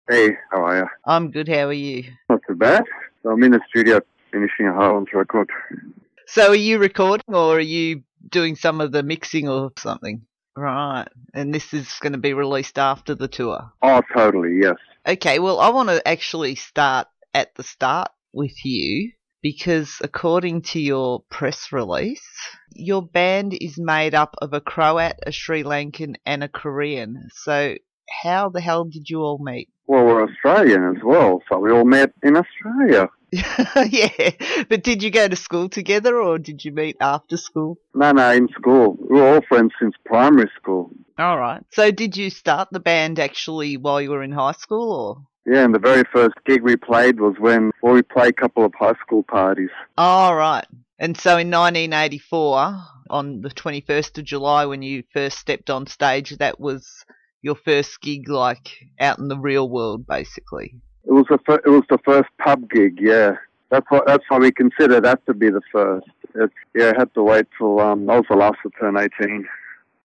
Hey, how are you? I'm good, how are you? Not too bad. So I'm in the studio finishing a Hard Ons record. So are you recording or are you doing some of the mixing or something? Right, and this is going to be released after the tour. Oh, totally, yes. Okay, well, I want to actually start at the start with you because according to your press release, your band is made up of a Croat, a Sri Lankan, and a Korean. So how the hell did you all meet? Well, we're Australian as well, so we all met in Australia. Yeah, but did you go to school together or did you meet after school? No, in school. We were all friends since primary school. All right. So did you start the band actually while you were in high school or? Yeah, and the very first gig we played was when we played a couple of high school parties. Oh, right. And so in 1984, on the 21st of July, when you first stepped on stage, that was your first gig, like out in the real world, basically. It was the first pub gig, yeah. That's why we consider that to be the first. I had to wait till I was the last to turn 18.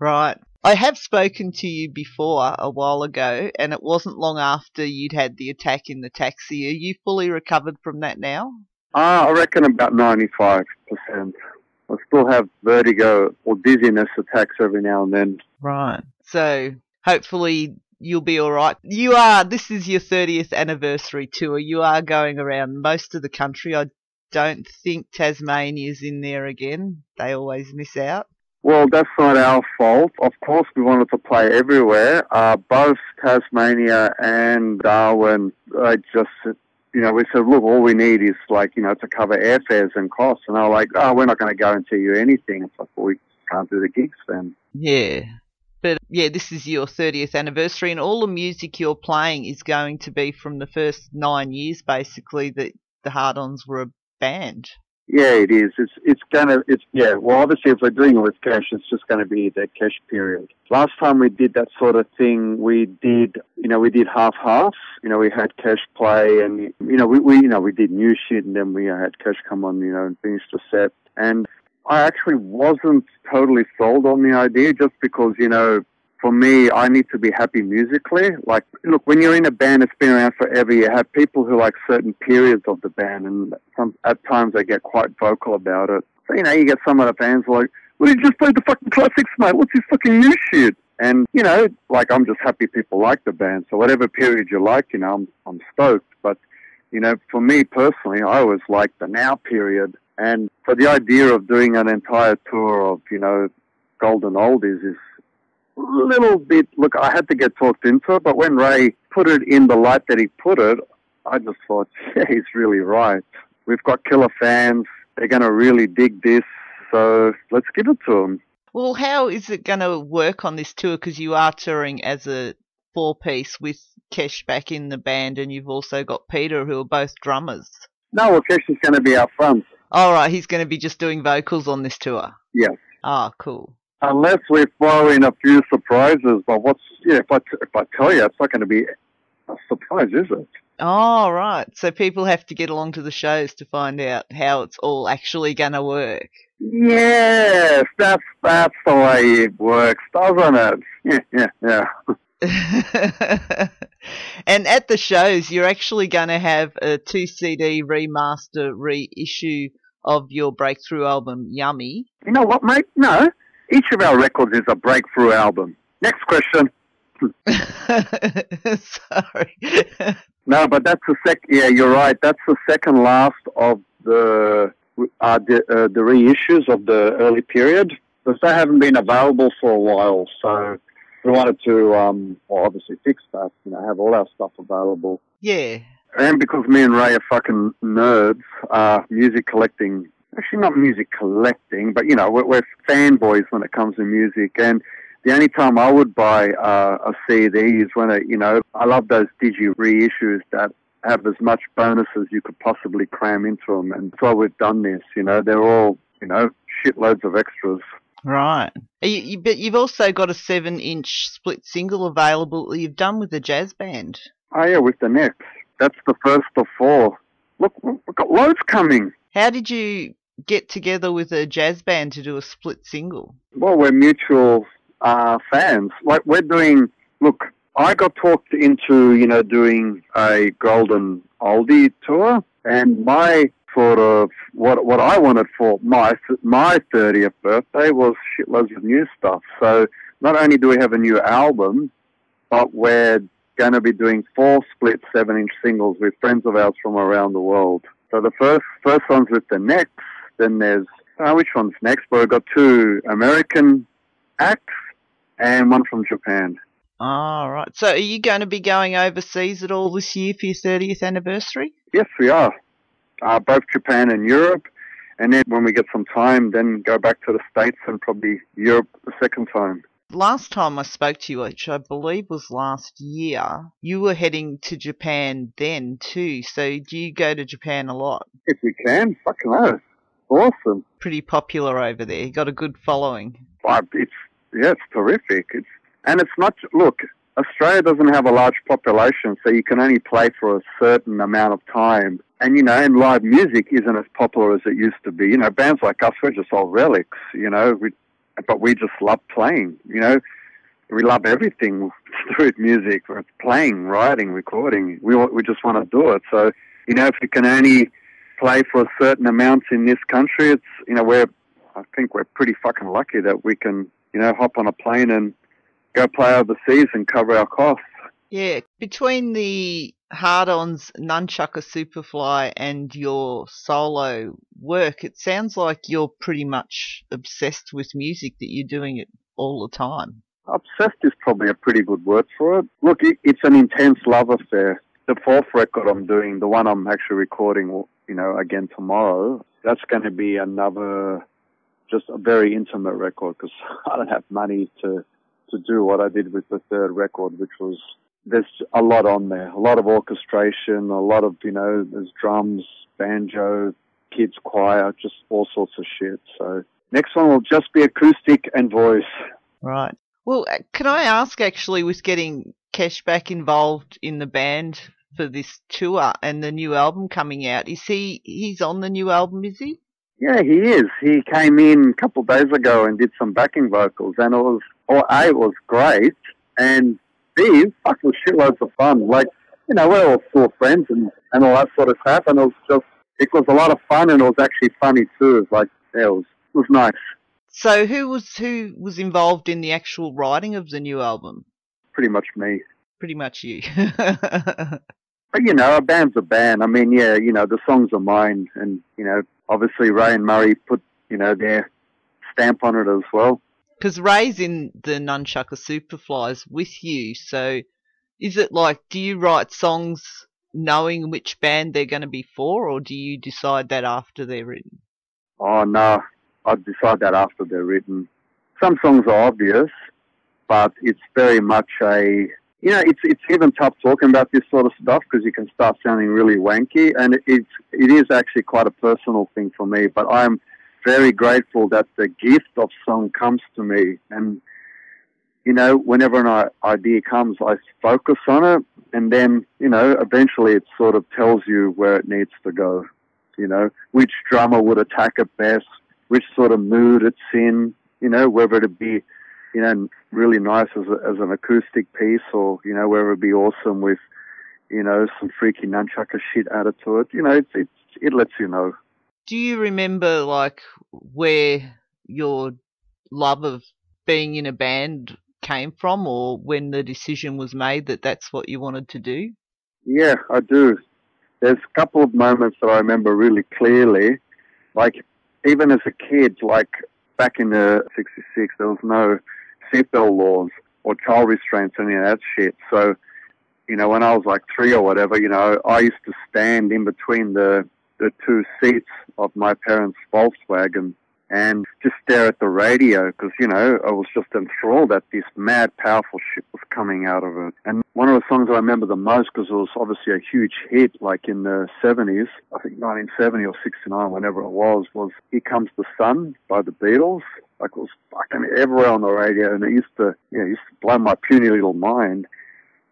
Right. I have spoken to you before a while ago, and it wasn't long after you'd had the attack in the taxi. Are you fully recovered from that now? I reckon about 95%. I still have vertigo or dizziness attacks every now and then. Right. So hopefully you'll be all right. This is your 30th anniversary tour. You are going around most of the country. I don't think Tasmania's in there again. They always miss out. Well, that's not our fault. Of course, we wanted to play everywhere. Both Tasmania and Darwin, we said, look, all we need is to cover airfares and costs. And they were like, oh, we're not going to guarantee you anything. It's like, well, we can't do the gigs then. Yeah. But yeah, this is your 30th anniversary, and all the music you're playing is going to be from the first 9 years, basically, that the Hard Ons were a band. Yeah, it is. Well, obviously, if we're doing it with Cash, it's just going to be the Cash period. Last time we did that sort of thing, we did half. We had Cash play, and we did new shit, and then we had Cash come on, and finish the set. And I actually wasn't totally sold on the idea, just because, for me, I need to be happy musically. Like, look, when you're in a band that's been around forever, you have people who like certain periods of the band, and at times they get quite vocal about it. So, you get some of the fans like, well, you just played the fucking classics, mate. What's this fucking new shit? And, I'm just happy people like the band. So whatever period you like, I'm stoked. But, for me personally, I always like the now period. And so the idea of doing an entire tour of, golden oldies is a little bit, look, I had to get talked into it, but when Ray put it in the light that he put it, I just thought, yeah, he's really right. We've got killer fans. They're going to really dig this, so let's give it to them. Well, how is it going to work on this tour? Because you are touring as a four-piece with Kesh back in the band, and you've also got Peter, who are both drummers. No, well, Kesh is going to be up front. All right, he's going to be just doing vocals on this tour? Yes. Ah, cool. Unless we throw in a few surprises, but if I tell you, it's not going to be a surprise, is it? Oh, right. So people have to get along to the shows to find out how it's all actually going to work. Yes, that's the way it works, doesn't it? Yeah. And at the shows, you're actually going to have a 2 CD remaster reissue of your breakthrough album, Yummy. You know what, mate? No. Each of our records is a breakthrough album. Next question. Sorry. No, but that's yeah, you're right. That's the second last of the reissues of the early period, because they haven't been available for a while. So we wanted to, obviously fix that, have all our stuff available. Yeah. And because me and Ray are fucking nerds, music collecting. Actually, not music collecting, but, we're fanboys when it comes to music. And the only time I would buy a CD is when, I love those digi reissues that have as much bonus as you could possibly cram into them. And so we've done this, they're all, shitloads of extras. Right. But you've also got a 7-inch split single available that you've done with the jazz band. Oh, yeah, with the Necks. That's the first of 4. Look, we've got loads coming. How did you get together with a jazz band to do a split single? Well, we're mutual fans. Like, we're doing... Look, I got talked into, doing a golden oldie tour, and my sort of what I wanted for my 30th birthday was shitloads of new stuff. So not only do we have a new album, but we're going to be doing 4 split 7-inch singles with friends of ours from around the world. So the first one's with the Next, then there's, which one's next? But we've got 2 American acts and one from Japan. Oh, right. So are you going to be going overseas at all this year for your 30th anniversary? Yes, we are. Both Japan and Europe. And then when we get some time, then go back to the States and probably Europe the second time. Last time I spoke to you, which I believe was last year, you were heading to Japan then too. So do you go to Japan a lot? If we can, fucking hell. Awesome. Pretty popular over there. You got a good following. It's terrific. And it's not, look, Australia doesn't have a large population, so you can only play for a certain amount of time. And, and live music isn't as popular as it used to be. Bands like us, we're just old relics, but we just love playing, We love everything to do with music. It's playing, writing, recording. We just want to do it. So, if you can only play for a certain amount in this country, it's, I think we're pretty fucking lucky that we can, hop on a plane and go play overseas and cover our costs. Yeah, between the Hard Ons, Nunchucker Superfly and your solo work, it sounds like you're pretty much obsessed with music, that you're doing it all the time. Obsessed is probably a pretty good word for it. Look, it's an intense love affair. The 4th record I'm doing, the one I'm actually recording, again tomorrow, that's going to be another, just a very intimate record, because I don't have money to do what I did with the 3rd record, which was, there's a lot on there, a lot of orchestration, a lot of, there's drums, banjo, kids choir, just all sorts of shit. So next one will just be acoustic and voice. Right. Well, can I ask, actually, with getting Kesh back involved in the band for this tour and the new album coming out, he's on the new album, is he? Yeah, he is. He came in a couple of days ago and did some backing vocals, and it was great, and B, fuck, was shitloads of fun. Like, we're all still friends and all that sort of stuff, and it was a lot of fun, and it was actually funny too. It was nice. So who was involved in the actual writing of the new album? Pretty much me. Pretty much you. But, a band's a band. I mean, yeah, the songs are mine, and, obviously Ray and Murray put, their stamp on it as well. Because Ray's in the Nunchucker Superflies with you, so is it like, do you write songs knowing which band they're going to be for, or do you decide that after they're written? Oh, no, I decide that after they're written. Some songs are obvious, but it's very much it's even tough talking about this sort of stuff because you can start sounding really wanky, and it is actually quite a personal thing for me, but I'm very grateful that the gift of song comes to me, and whenever an idea comes, I focus on it, and then eventually it sort of tells you where it needs to go, which drummer would attack it best, which sort of mood it's in, whether it be really nice as an acoustic piece, or whether it be awesome with some freaky nunchucker shit added to it. It lets you know. Do you remember, like, where your love of being in a band came from, or when the decision was made that that's what you wanted to do? Yeah, I do. There's a couple of moments that I remember really clearly. Like, even as a kid, like, back in the 66, there was no seatbelt laws or child restraints, any of that shit. So, when I was like 3 or whatever, I used to stand in between the 2 seats of my parents' Volkswagen and just stare at the radio because, I was just enthralled that this mad, powerful shit was coming out of it. And one of the songs I remember the most, because it was obviously a huge hit, like in the 70s, I think 1970 or 69, whenever it was Here Comes the Sun by the Beatles. Like, it was fucking everywhere on the radio, and it used to blow my puny little mind.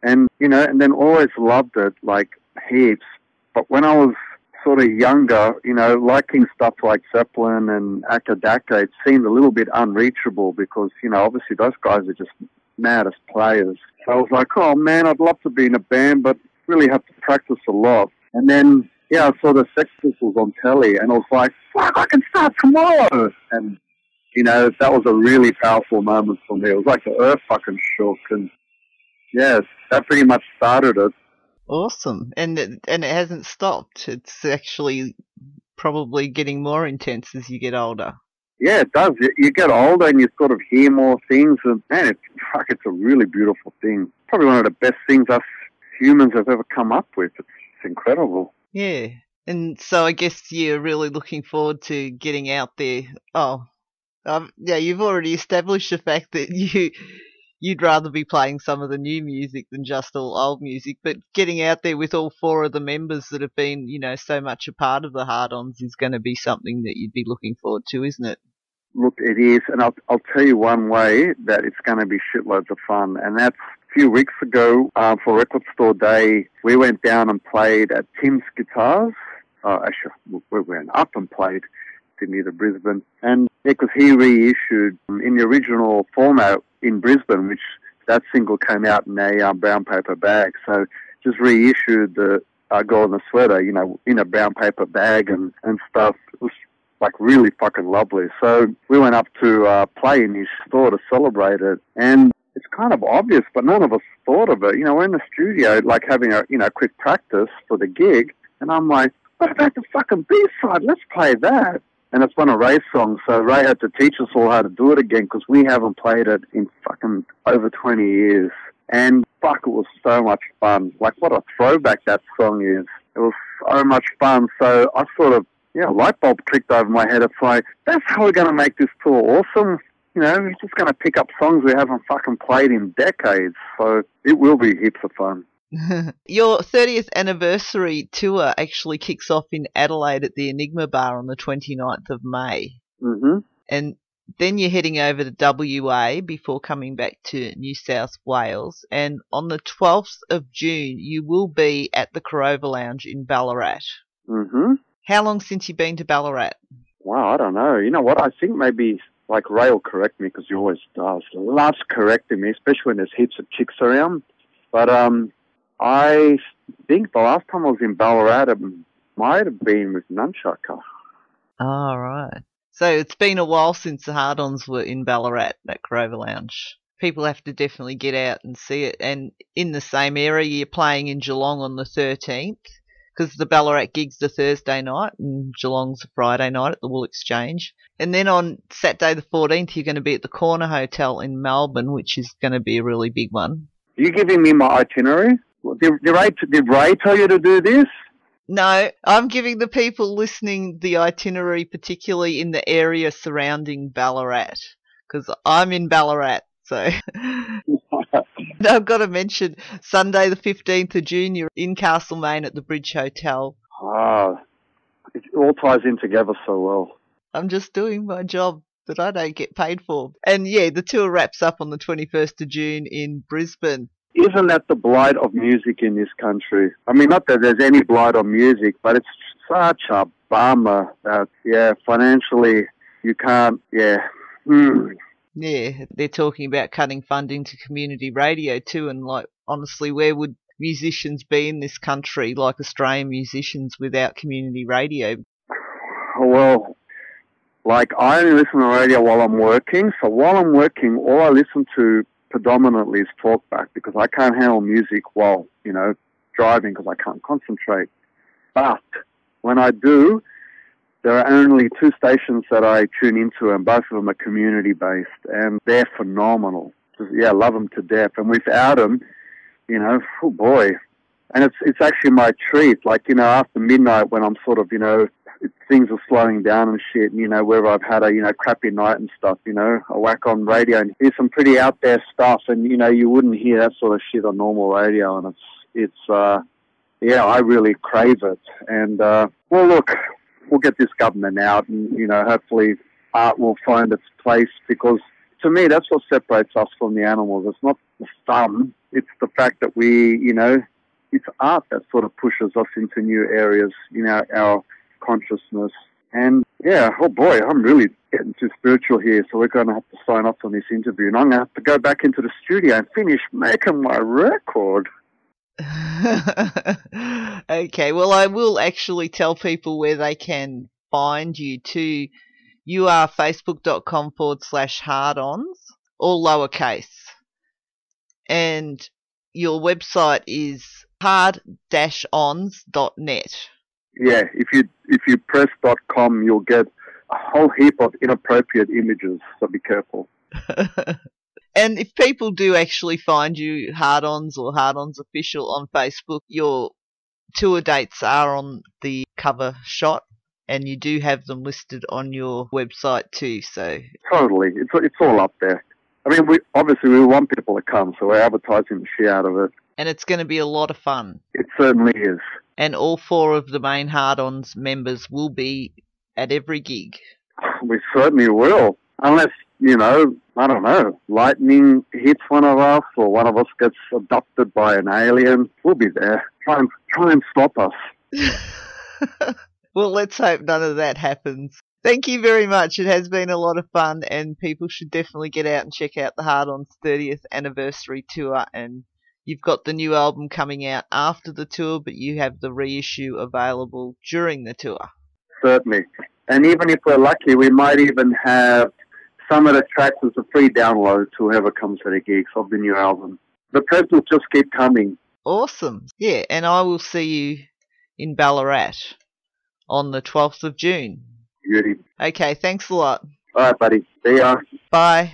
And, and then always loved it, like, heaps. But when I was sort of younger, liking stuff like Zeppelin and Akadaka, it seemed a little bit unreachable because, obviously those guys are just mad as players. So I was like, oh man, I'd love to be in a band, but really have to practice a lot. And then, yeah, I saw the Sex Pistols on telly, and I was like, fuck, I can start tomorrow. And, that was a really powerful moment for me. It was like the earth fucking shook, and yes, that pretty much started it. Awesome. And it hasn't stopped. It's actually probably getting more intense as you get older. Yeah, it does. You get older and you sort of hear more things, and man, it's a really beautiful thing. Probably one of the best things us humans have ever come up with. It's incredible. Yeah. And so I guess you're really looking forward to getting out there. Oh, yeah, you've already established the fact that you'd rather be playing some of the new music than just all old music, but getting out there with all four of the members that have been, so much a part of the Hard Ons is going to be something that you'd be looking forward to, isn't it? Look, it is, and I'll tell you one way that it's going to be shitloads of fun, and that's a few weeks ago for Record Store Day, we went down and played at Tim's Guitars. Actually, we went up and played Sydney to Brisbane, and because he reissued in the original format in Brisbane, which that single came out in a brown paper bag, so just reissued the Golden Sweater, in a brown paper bag and stuff. It was like really fucking lovely. So we went up to play in his store to celebrate it, and it's kind of obvious, but none of us thought of it. We're in the studio, like having a quick practice for the gig, and I'm like, what about the fucking B-side? Let's play that. And it's one of Ray's songs, so Ray had to teach us all how to do it again because we haven't played it in fucking over 20 years. And fuck, it was so much fun. Like, what a throwback that song is. It was so much fun. So I sort of, light bulb clicked over my head. It's like, that's how we're going to make this tour awesome. We're just going to pick up songs we haven't fucking played in decades. So it will be heaps of fun. Your 30th anniversary tour actually kicks off in Adelaide at the Enigma Bar on the 29th of May. Mm-hmm. And then you're heading over to WA before coming back to New South Wales. And on the 12th of June, you will be at the Corova Lounge in Ballarat. Mm-hmm. How long since you've been to Ballarat? Wow, I don't know. You know what? I think maybe, like, Ray will correct me because he always does. He loves correcting me, especially when there's heaps of chicks around. But I think the last time I was in Ballarat, it might have been with Nunchucker. Oh, right. So it's been a while since the Hard Ons were in Ballarat, that Corova Lounge. People have to definitely get out and see it. And in the same area, you're playing in Geelong on the 13th, because the Ballarat gig's the Thursday night and Geelong's a Friday night at the Wool Exchange. And then on Saturday the 14th, you're going to be at the Corner Hotel in Melbourne, which is going to be a really big one. Are you giving me my itinerary? Did Ray tell you to do this? No, I'm giving the people listening the itinerary, particularly in the area surrounding Ballarat, because I'm in Ballarat, so... I've got to mention, Sunday the 15th of June, you're in Castlemaine at the Bridge Hotel. Ah, it all ties in together so well. I'm just doing my job that I don't get paid for. And yeah, the tour wraps up on the 21st of June in Brisbane. Isn't that the blight of music in this country? I mean, not that there's any blight on music, but it's such a bummer that, financially you can't, Yeah, they're talking about cutting funding to community radio too, and like, honestly, where would musicians be in this country, like Australian musicians, without community radio? Well, like, I only listen to radio while I'm working, so while I'm working, all I listen to predominantly is talkback because I can't handle music while, driving because I can't concentrate. But when I do, there are only two stations that I tune into, and both of them are community-based, and they're phenomenal. Just, love them to death. And without them, oh boy. And it's actually my treat. Like, after midnight when I'm sort of, things are slowing down and shit, where I've had a, crappy night and stuff, I whack on radio and hear some pretty out there stuff, and, you wouldn't hear that sort of shit on normal radio, and I really crave it. And, well, look, we'll get this government out and, hopefully art will find its place, because to me, that's what separates us from the animals. It's not the fun, it's the fact that we, it's art that sort of pushes us into new areas, our consciousness. And oh boy, I'm really getting too spiritual here, so we're going to have to sign off on this interview. And I'm going to have to go back into the studio and finish making my record. Okay, well, I will actually tell people where they can find you too. You are facebook.com/Hard Ons, all lowercase. And your website is hard-ons.net. Yeah, if you press .com, you'll get a whole heap of inappropriate images, so be careful. And if people do actually find you Hard Ons or Hard Ons Official on Facebook, your tour dates are on the cover shot, and you do have them listed on your website too. So Totally, it's all up there. I mean, we want people to come, so we're advertising the shit out of it. And it's going to be a lot of fun. It certainly is. And all 4 of the main Hard Ons members will be at every gig. We certainly will. Unless, I don't know, lightning hits one of us or one of us gets abducted by an alien. We'll be there. Try and stop us. Well, let's hope none of that happens. Thank you very much. It has been a lot of fun, and people should definitely get out and check out the Hard On's 30th anniversary tour. And you've got the new album coming out after the tour, but you have the reissue available during the tour. Certainly. And even if we're lucky, we might even have some of the tracks as a free download to whoever comes to the gigs of the new album. The presents just keep coming. Awesome. Yeah, and I will see you in Ballarat on the 12th of June. Beauty. Okay, thanks a lot. All right, buddy. See ya. Bye.